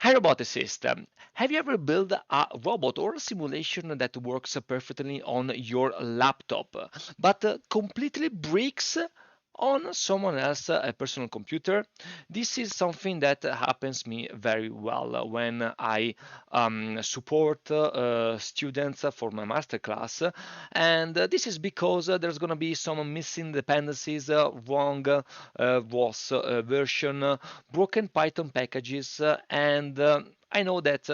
Hi roboticist, have you ever built a robot or a simulation that works perfectly on your laptop but completely breaks on someone else's personal computer? This is something that happens me very well when I support students for my masterclass, and this is because there's going to be some missing dependencies, wrong ROS version, broken Python packages, and I know that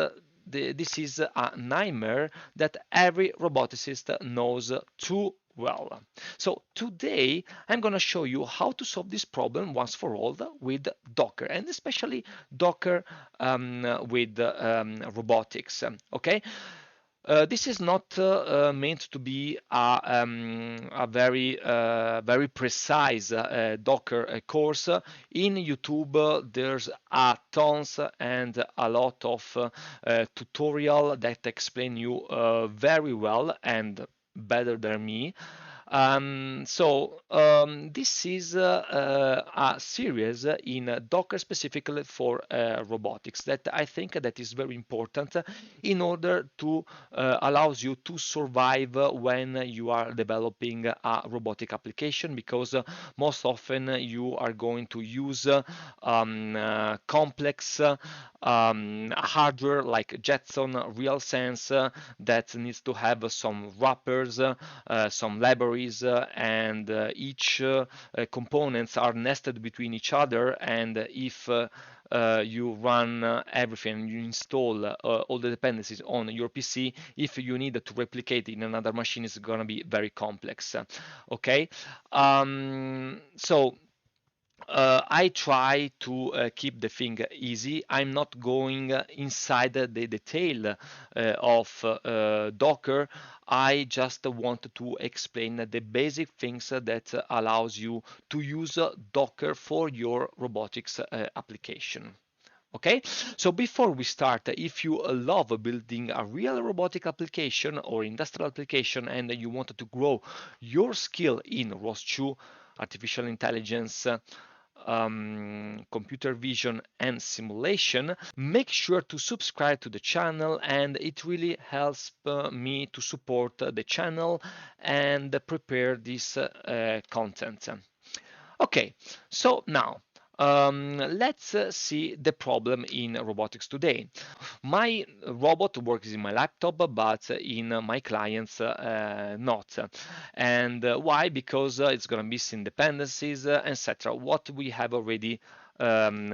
this is a nightmare that every roboticist knows too well. So today I'm going to show you how to solve this problem once for all with Docker, and especially Docker with robotics. Okay, this is not meant to be a very precise Docker course. In YouTube, there's a tons and a lot of tutorial that explain you very well and better than me. This is a series in Docker specifically for robotics that I think that is very important in order to allows you to survive when you are developing a robotic application, because most often you are going to use complex hardware like Jetson, RealSense that needs to have some wrappers, some libraries, and each components are nested between each other. And if you run everything, you install all the dependencies on your PC, if you need to replicate in another machine, it's going to be very complex. Okay, so I try to keep the thing easy. I'm not going inside the detail of Docker. I just want to explain the basic things that allows you to use Docker for your robotics application. Okay, so before we start, if you love building a real robotic application or industrial application and you want to grow your skill in ROS2, artificial intelligence, computer vision and simulation, make sure to subscribe to the channel, and it really helps me to support the channel and prepare this content. Okay, so now let's see the problem in robotics today. My robot works in my laptop, but in my clients not. And why? Because it's going to miss dependencies, etc. What we have already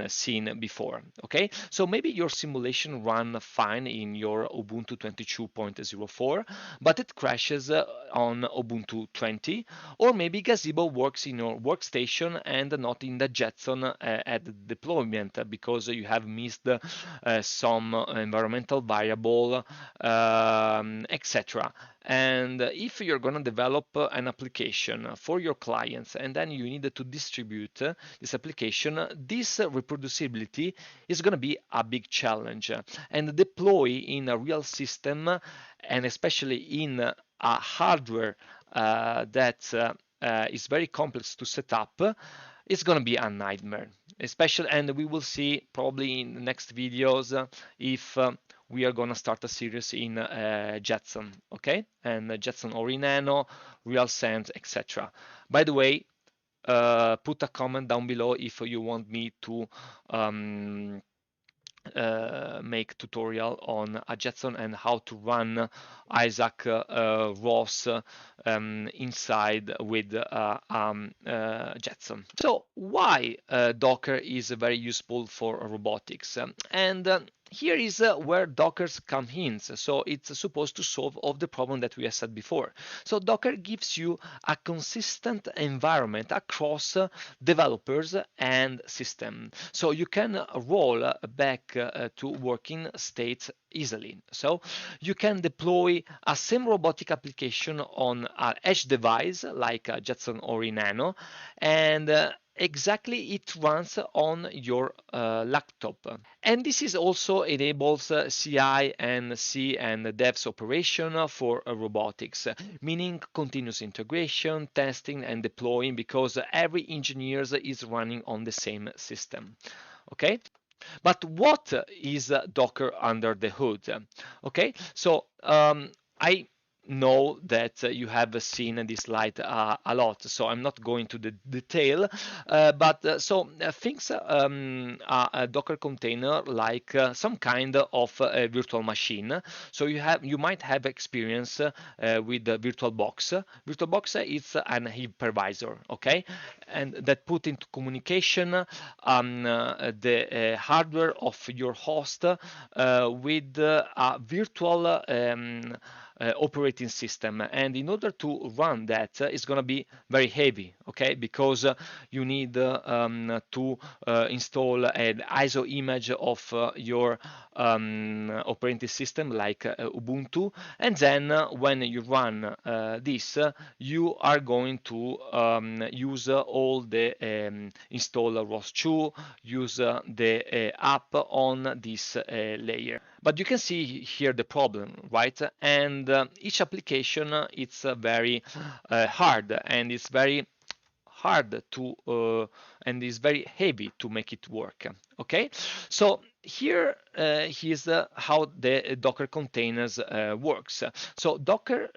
seen before. Okay, so maybe your simulation run fine in your Ubuntu 22.04, but it crashes on Ubuntu 20, or maybe Gazebo works in your workstation and not in the Jetson at deployment because you have missed some environmental variable, etc. And if you're going to develop an application for your clients and then you need to distribute this application, this reproducibility is going to be a big challenge. And deploy in a real system, and especially in a hardware that is very complex to set up, it's going to be a nightmare. Especially, and we will see probably in the next videos if we are going to start a series in Jetson, okay? And Jetson Ori Nano, RealSense, etc. By the way, put a comment down below if you want me to make tutorial on a Jetson and how to run Isaac ROS inside with Jetson. So why Docker is very useful for robotics? And here is where Dockers come in. So it's supposed to solve all the problem that we have said before. So Docker gives you a consistent environment across developers and system. So you can roll back to working states easily. So you can deploy a same robotic application on an edge device like a Jetson or Nano, and exactly it runs on your laptop. And this is also enables CI and C and devs operation for robotics, meaning continuous integration, testing and deploying, because every engineer is running on the same system. Okay, But what is Docker under the hood? Okay, so I know that you have seen this slide a lot, so I'm not going to the detail, but things a Docker container like some kind of virtual machine. So you might have experience with the VirtualBox. VirtualBox is an hypervisor, okay, and that put into communication the hardware of your host with a virtual operating system. And in order to run that, it's going to be very heavy, okay, because you need to install an ISO image of your operating system like Ubuntu, and then when you run this, you are going to use all the install ROS2, use the app on this layer. But you can see here the problem, right? And each application it's very hard, and it's very hard to and is very heavy to make it work. Okay, so here is how the Docker containers works. So Docker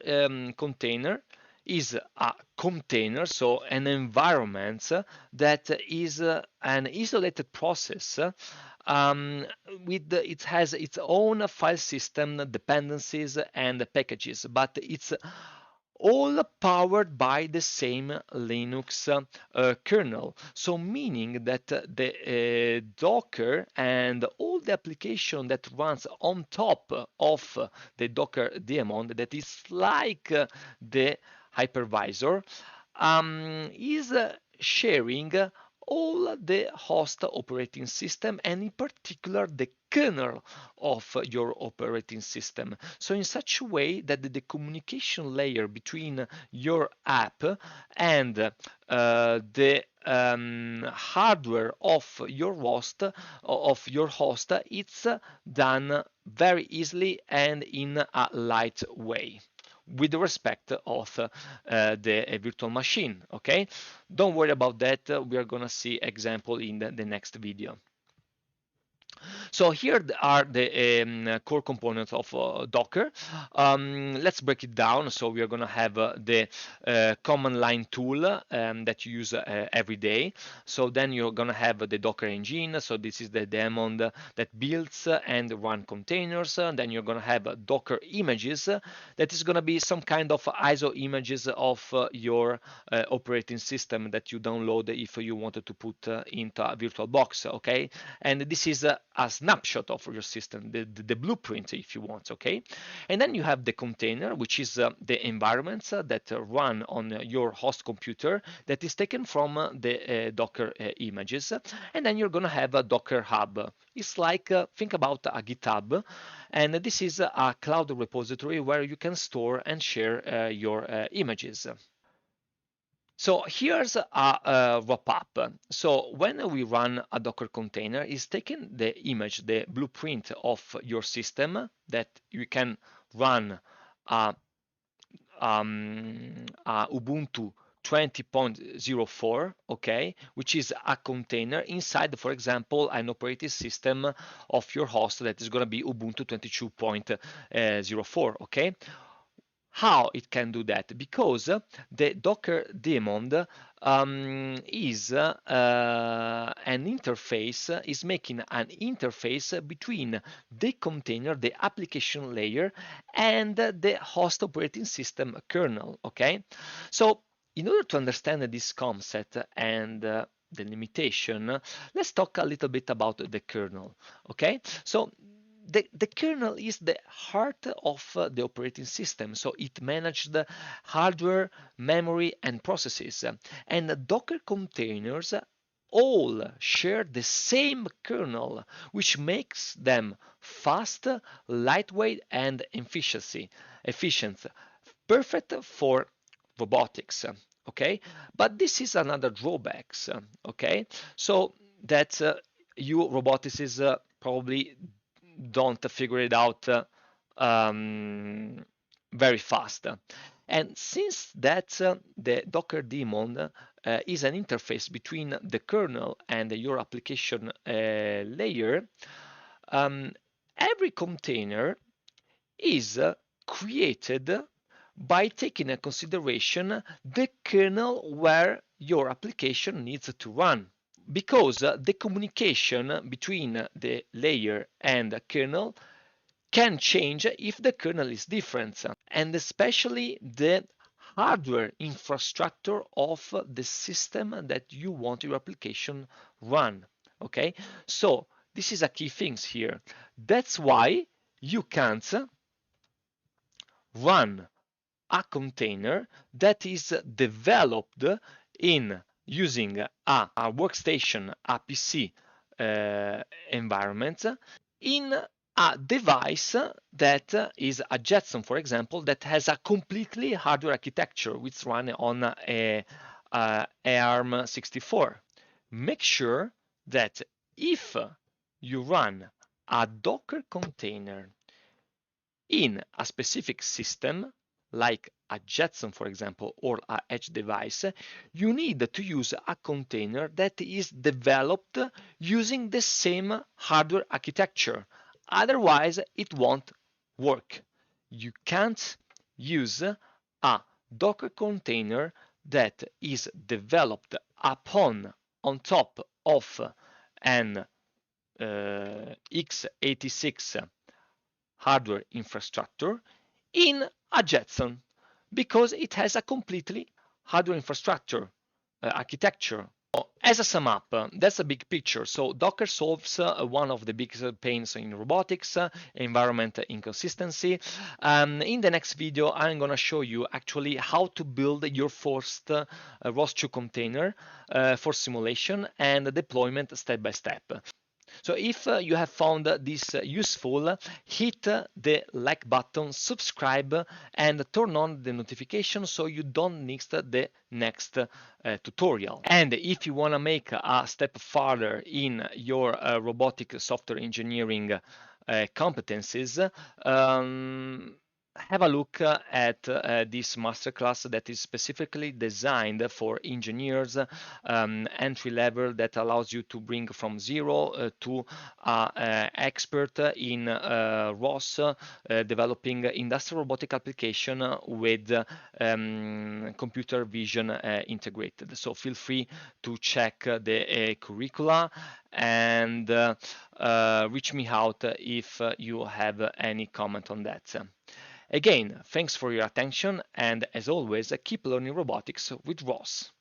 container is a container, so an environment that is an isolated process it has its own file system, dependencies, and packages, but it's all powered by the same Linux kernel. So meaning that the Docker and all the application that runs on top of the Docker daemon, that is like the hypervisor, is sharing all the host operating system, and in particular the kernel of your operating system. So in such a way that the communication layer between your app and the hardware of your host, it's done very easily and in a light way with respect of the virtual machine. Okay, don't worry about that. We are gonna see example in the next video. So here are the core components of Docker. Let's break it down. So we are going to have the command line tool that you use every day. So then you're going to have the Docker engine. So this is the daemon that builds and run containers. Then you're going to have Docker images. That is going to be some kind of ISO images of your operating system that you download if you wanted to put into a VirtualBox. Okay, and this is a snapshot of your system, the blueprint if you want, okay? And then you have the container, which is the environments that run on your host computer that is taken from the Docker images. And then you're gonna have a Docker Hub. It's like, think about a GitHub, and this is a cloud repository where you can store and share your images. So here's a wrap-up. So when we run a Docker container, it's taking the image, the blueprint of your system that you can run Ubuntu 20.04, okay, which is a container inside, for example, an operating system of your host that is going to be Ubuntu 22.04, okay. How it can do that? Because the Docker daemon is an interface, is making an interface between the container, the application layer, and the host operating system kernel, okay? So in order to understand this concept and the limitation, let's talk a little bit about the kernel, okay? So the kernel is the heart of the operating system, so it manages the hardware, memory, and processes. And the Docker containers all share the same kernel, which makes them fast, lightweight, and efficient, perfect for robotics. Okay, but this is another drawbacks. Okay, so that you roboticists probably don't figure it out very fast. And since that the Docker daemon is an interface between the kernel and your application layer, every container is created by taking into consideration the kernel where your application needs to run. Because the communication between the layer and the kernel can change if the kernel is different, and especially the hardware infrastructure of the system that you want your application run. Okay, so this is a key thing here. That's why you can't run a container that is developed in using a workstation, a PC environment in a device that is a Jetson, for example, that has a completely hardware architecture which run on a ARM64. Make sure that if you run a Docker container in a specific system, like a Jetson, for example, or a edge device, you need to use a container that is developed using the same hardware architecture. Otherwise, it won't work. You can't use a Docker container that is developed on top of an x86 hardware infrastructure in a Jetson because it has a completely hardware infrastructure architecture. As a sum up, that's a big picture. So Docker solves one of the biggest pains in robotics, environment inconsistency. In the next video, I'm going to show you actually how to build your first ROS2 container for simulation and deployment step by step. So if you have found this useful, hit the like button, subscribe, and turn on the notification so you don't miss the next tutorial. And if you want to make a step further in your robotic software engineering competencies, have a look at this masterclass that is specifically designed for engineers, entry level, that allows you to bring from zero to expert in ROS, developing industrial robotic application with computer vision integrated. So feel free to check the curricula and reach me out if you have any comment on that. Again, thanks for your attention, and as always, keep learning robotics with ROS.